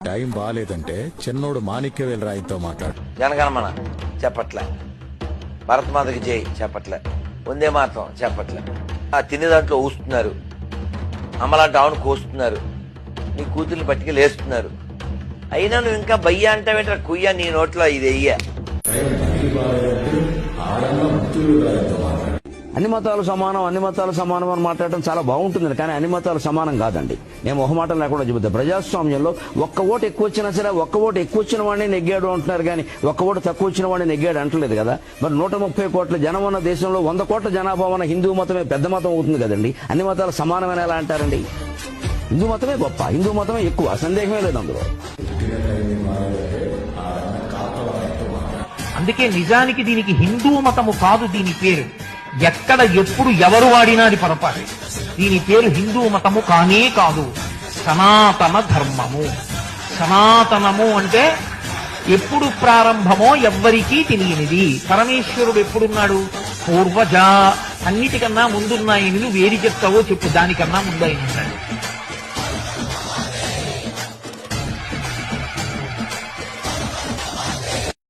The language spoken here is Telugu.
టైం బాగాలేదంటే చిన్నోడు మాణిక్యవేల్ రాయితో మాట్లాడు. జనగణమన చెప్పట్లే, భరతమాతకి జై చెప్పట్లే, వందే మాత్రం చెప్పట్లే. ఆ తినే దాంట్లో ఊస్తున్నారు, అమ్మలాంటి ఆవును కోస్తున్నారు, నీ కూతుర్ని పట్టుకెళ్ళి వేస్తున్నారు. అయినా నువ్వు ఇంకా బయ్య అంటావేంట్రా కుయ్య, నీ నోట్లో ఇది వెయ్య. అన్ని మతాలు సమానం, అన్ని మతాలు సమానం అని మాట్లాడటం చాలా బాగుంటుంది, కానీ అన్ని మతాలు సమానం కాదండి. నేను మొహమాటం లేకుండా చెబుతా. ప్రజాస్వామ్యంలో ఒక్క ఓటు ఎక్కువ వచ్చినా సరే ఒక్క ఓటు ఎక్కువ వచ్చిన వాడిని నెగ్గాడు అంటున్నారు, కానీ ఒక్క ఓటు తక్కువ వచ్చిన వాడిని నెగ్గాడు అంటలేదు కదా. మరి 130 కోట్ల జనం ఉన్న దేశంలో 100 కోట్ల జనాభా ఉన్న హిందూ మతమే పెద్ద మతం అవుతుంది కదండి. అన్ని మతాలు సమానమైన ఎలా అంటారండి? హిందూ మతమే గొప్ప, హిందూ మతమే ఎక్కువ, సందేహమే లేదు అందులో. అందుకే నిజానికి దీనికి హిందూ మతము కాదు దీని పేరు. ఎక్కడ ఎప్పుడు ఎవరు వాడినా అది పొరపాటు. దీని పేరు హిందూ మతము కానే కాదు, సనాతన ధర్మము. సనాతనము అంటే ఎప్పుడు ప్రారంభమో ఎవ్వరికీ తెలియనిది. పరమేశ్వరుడు ఎప్పుడున్నాడు? పూర్వజ. అన్నిటికన్నా ముందున్నాయని నువ్వు ఏది చెప్తావో చెప్పు, దానికన్నా ముందు ఆయన ఉన్నాడు.